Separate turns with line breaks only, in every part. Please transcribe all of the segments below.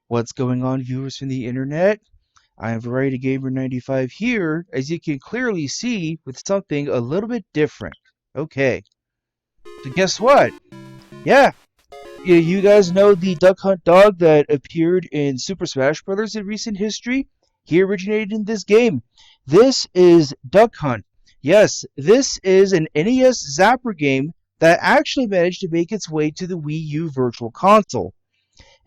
What's going on, viewers from the internet? I am Variety Gamer 95 here, as you can clearly see, with something a little bit different. Okay, so guess what? Yeah, you guys know the Duck Hunt dog that appeared in Super Smash Bros. In recent history? He originated in this game. This is Duck Hunt. Yes, this is an NES Zapper game that actually managed to make its way to the Wii U Virtual Console.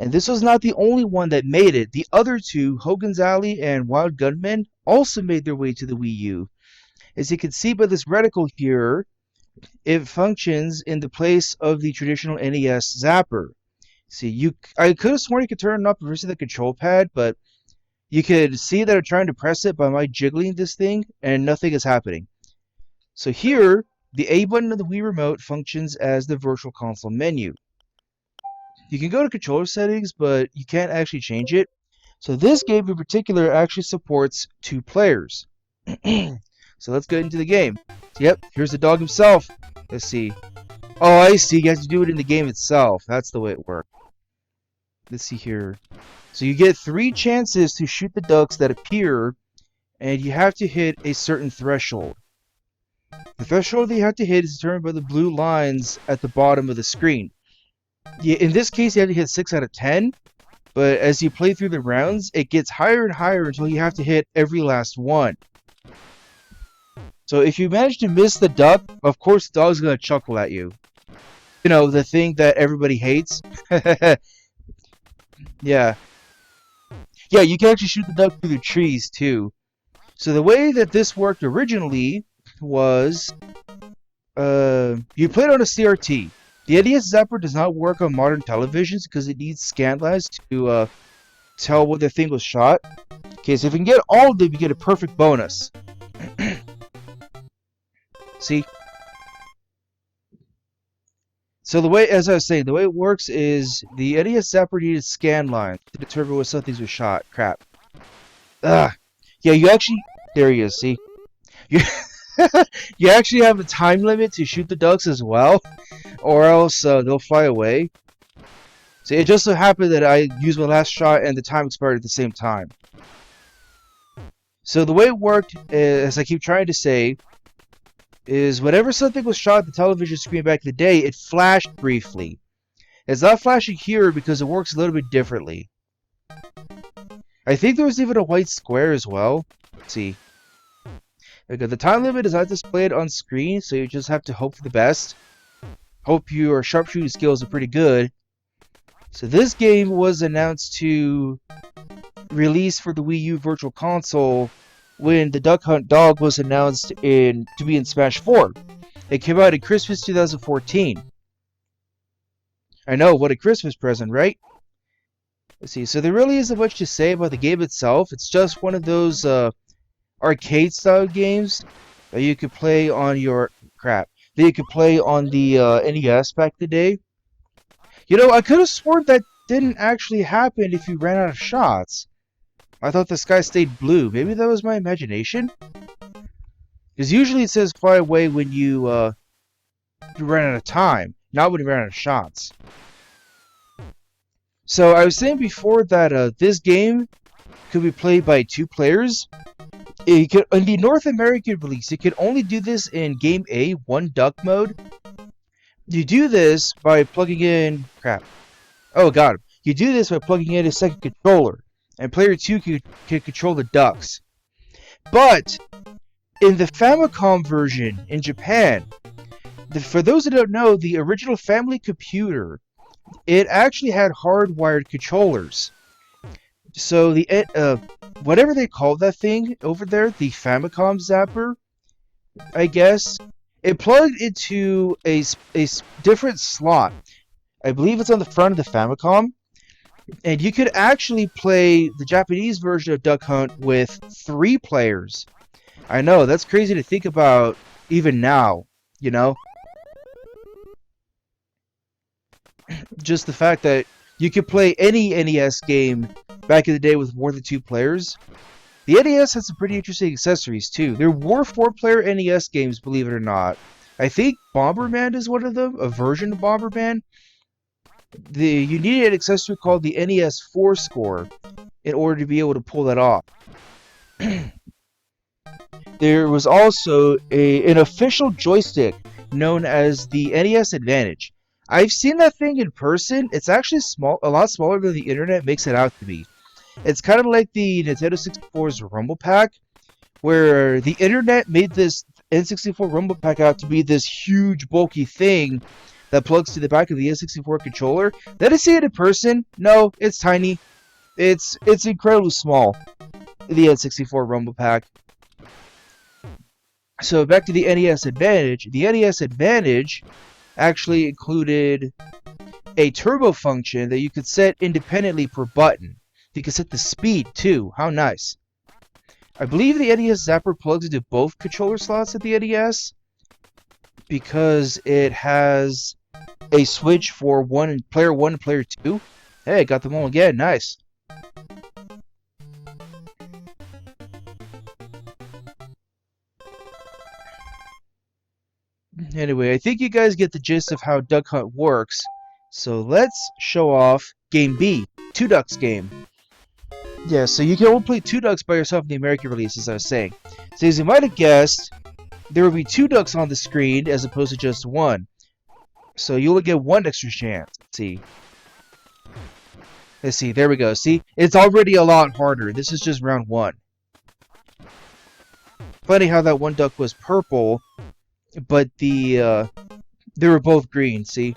And this was not the only one that made it. The other two, Hogan's Alley and Wild Gunman, also made their way to the Wii U. As you can see by this reticle here, it functions in the place of the traditional NES Zapper. See, I could have sworn you could turn it up versus the control pad, but you could see that I'm trying to press it by my jiggling this thing, and nothing is happening. So here, the A button of the Wii Remote functions as the Virtual Console menu. You can go to controller settings, but you can't actually change it. So this game in particular actually supports 2 players. So let's get into the game. Yep, here's the dog himself. Let's see. Oh, I see. You have to do it in the game itself. That's the way it works. Let's see here. So you get 3 chances to shoot the ducks that appear, and you have to hit a certain threshold. The threshold that you have to hit is determined by the blue lines at the bottom of the screen. Yeah, in this case, you have to hit 6 out of 10, but as you play through the rounds, it gets higher and higher until you have to hit every last one. So if you manage to miss the duck, of course the dog's going to chuckle at you. You know, the thing that everybody hates. Yeah. Yeah, you can actually shoot the duck through the trees, too. So the way that this worked originally was, you played on a CRT. The NES Zapper does not work on modern televisions because it needs scan lines to tell whether the thing was shot. Okay, so if you can get all of them, you get a perfect bonus. See? So the way, as I was saying, the way it works is the NES Zapper needed scan lines to determine whether something was shot. Crap. Ah. Yeah, you actually... There he is, see? You, you actually have a time limit to shoot the ducks as well, or else they'll fly away. So it just so happened that I used my last shot and the time expired at the same time. So the way it worked, as I keep trying to say, is whenever something was shot at the television screen back in the day, it flashed briefly. It's not flashing here because it works a little bit differently. I think there was even a white square as well. Let's see. Okay, the time limit is not displayed on screen, so you just have to hope for the best. Hope your sharpshooting skills are pretty good. So this game was announced to release for the Wii U Virtual Console when the Duck Hunt dog was announced to be in Smash 4. It came out in Christmas 2014. I know, what a Christmas present, right? Let's see, so there really isn't much to say about the game itself. It's just one of those arcade-style games that you could play on your... Crap. That you could play on the NES back in the day. You know, I could have sworn that didn't actually happen if you ran out of shots. I thought the sky stayed blue. Maybe that was my imagination? Because usually it says fly away when you run out of time, not when you run out of shots. So I was saying before that this game could be played by 2 players. In the North American release, it could only do this in Game A, 1 duck mode. You do this by plugging in... Crap. Oh, got him. You do this by plugging in a second controller, and player 2 can control the ducks. But in the Famicom version in Japan, for those who don't know, the original family computer, it actually had hardwired controllers. So the whatever they call that thing over there, the Famicom Zapper, I guess, it plugged into a different slot. I believe it's on the front of the Famicom. And you could actually play the Japanese version of Duck Hunt with 3 players. I know, that's crazy to think about even now, you know? Just the fact that you could play any NES game back in the day with more than 2 players. The NES had some pretty interesting accessories too. There were 4-player NES games, believe it or not. I think Bomberman is one of them, a version of Bomberman. You needed an accessory called the NES 4 score in order to be able to pull that off. There was also an official joystick known as the NES Advantage. I've seen that thing in person. It's actually a lot smaller than the internet makes it out to be. It's kind of like the Nintendo 64's Rumble Pack, where the internet made this N64 Rumble Pack out to be this huge, bulky thing that plugs to the back of the N64 controller. Did I see it in person? No, it's tiny. It's incredibly small. The N64 Rumble Pack. So back to the NES Advantage. The NES Advantage actually included a turbo function that you could set independently per button. You could set the speed too. How nice. I believe the NES Zapper plugs into both controller slots at the NES because it has a switch for player 1 and player 2. Hey, got them all again. Nice. Anyway, I think you guys get the gist of how Duck Hunt works. So let's show off Game B, Two Ducks game. Yeah, so you can only play Two Ducks by yourself in the American release, as I was saying. So as you might have guessed, there will be two ducks on the screen as opposed to just one. So you only get one extra chance. Let's see, there we go. See, it's already a lot harder. This is just round 1. Funny how that one duck was purple, but they were both green, see?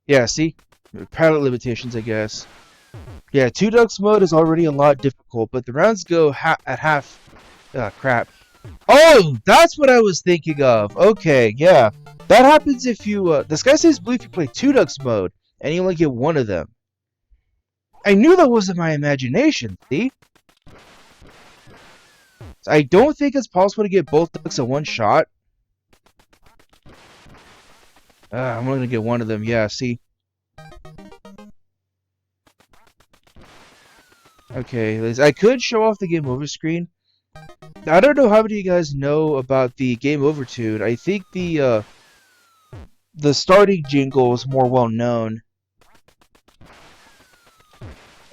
Yeah, see? Palette limitations, I guess. Yeah, Two Ducks mode is already a lot difficult, but the rounds go at half... crap. Oh, that's what I was thinking of. Okay, yeah. That happens if you... the Sky says Blue if you play Two Ducks mode, and you only get one of them. I knew that wasn't my imagination, see? I don't think it's possible to get both ducks in one shot. I'm only gonna get one of them, yeah, see? Okay, I could show off the game over screen. I don't know how many of you guys know about the game over tune. I think the starting jingle is more well known.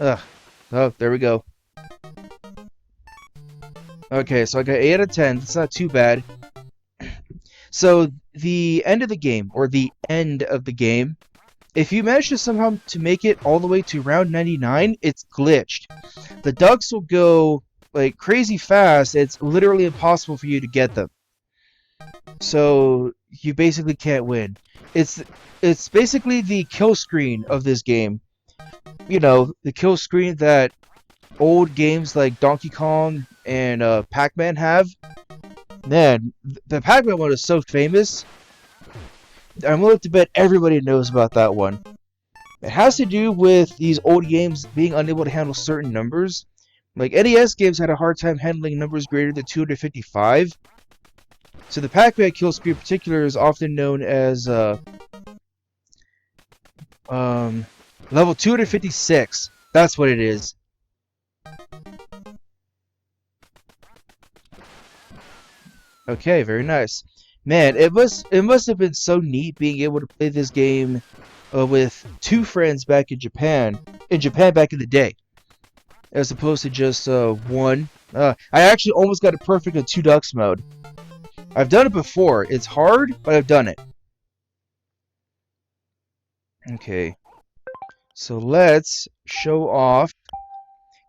Oh, there we go. Okay, so I got 8 out of 10. That's not too bad. So the end of the game, if you manage to somehow to make it all the way to round 99, it's glitched. The ducks will go like crazy fast. It's literally impossible for you to get them. So you basically can't win. It's basically the kill screen of this game. You know, the kill screen that old games like Donkey Kong and Pac-Man have. Man, the Pac-Man one is so famous. I'm willing to bet everybody knows about that one. It has to do with these old games being unable to handle certain numbers. Like, NES games had a hard time handling numbers greater than 255. So the Pac-Man kill screen in particular is often known as level 256. That's what it is. Okay, very nice. Man, it must have been so neat being able to play this game with 2 friends back in Japan. In Japan back in the day, as opposed to just one. I actually almost got it perfect in Two Ducks mode. I've done it before. It's hard, but I've done it. Okay, so let's show off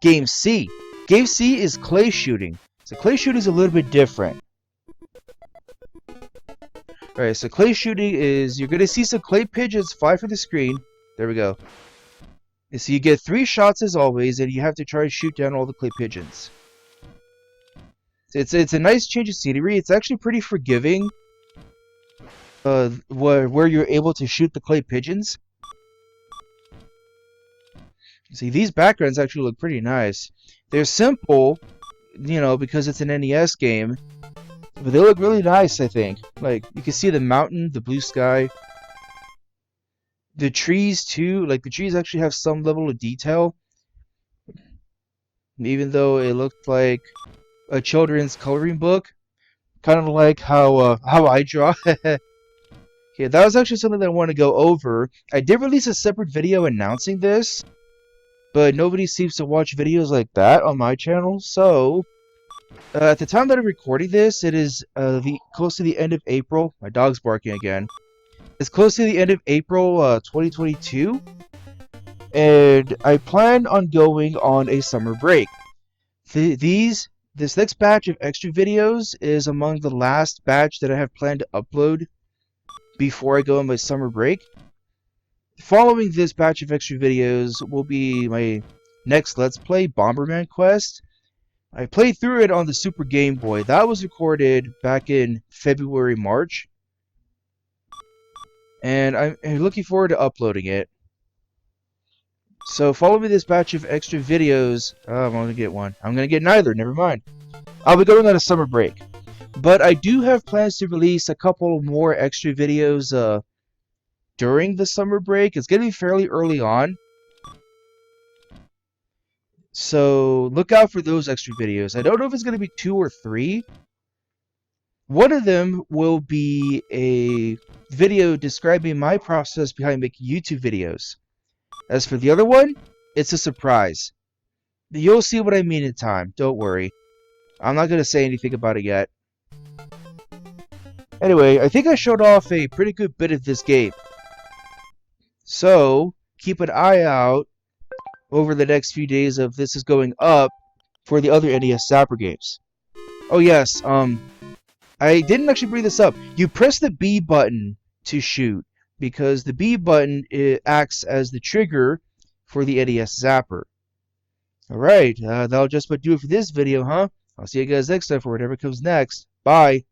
Game C. Game C is clay shooting. So clay shooting is a little bit different. Alright, so clay shooting is, you're going to see some clay pigeons fly for the screen. There we go. And so you get 3 shots as always, and you have to try to shoot down all the clay pigeons. It's a nice change of scenery. It's actually pretty forgiving. Where you're able to shoot the clay pigeons. See, these backgrounds actually look pretty nice. They're simple, you know, because it's an NES game. But they look really nice, I think. Like, you can see the mountain, the blue sky. The trees, too. Like, the trees actually have some level of detail. Even though it looks like a children's coloring book. Kind of like how I draw. Okay, that was actually something that I want to go over. I did release a separate video announcing this, but nobody seems to watch videos like that on my channel. So, at the time that I'm recording this, it is close to the end of April. My dog's barking again. It's close to the end of April 2022, and I plan on going on a summer break. This next batch of extra videos is among the last batch that I have planned to upload before I go on my summer break. Following this batch of extra videos will be my next Let's Play, Bomberman Quest. I played through it on the Super Game Boy. That was recorded back in February, March. And I'm looking forward to uploading it. So following this batch of extra videos, I'm going to get one. I'm going to get neither, never mind. I'll be going on a summer break. But I do have plans to release a couple more extra videos during the summer break. It's going to be fairly early on. So look out for those extra videos. I don't know if it's going to be 2 or 3. One of them will be a video describing my process behind making YouTube videos. As for the other one, it's a surprise. You'll see what I mean in time, don't worry. I'm not going to say anything about it yet. Anyway, I think I showed off a pretty good bit of this game. So, keep an eye out over the next few days of this is going up for the other NES Zapper games. Oh yes, I didn't actually bring this up. You press the B button to shoot, because the B button acts as the trigger for the NES Zapper. Alright, that'll just about do it for this video, huh? I'll see you guys next time for whatever comes next. Bye!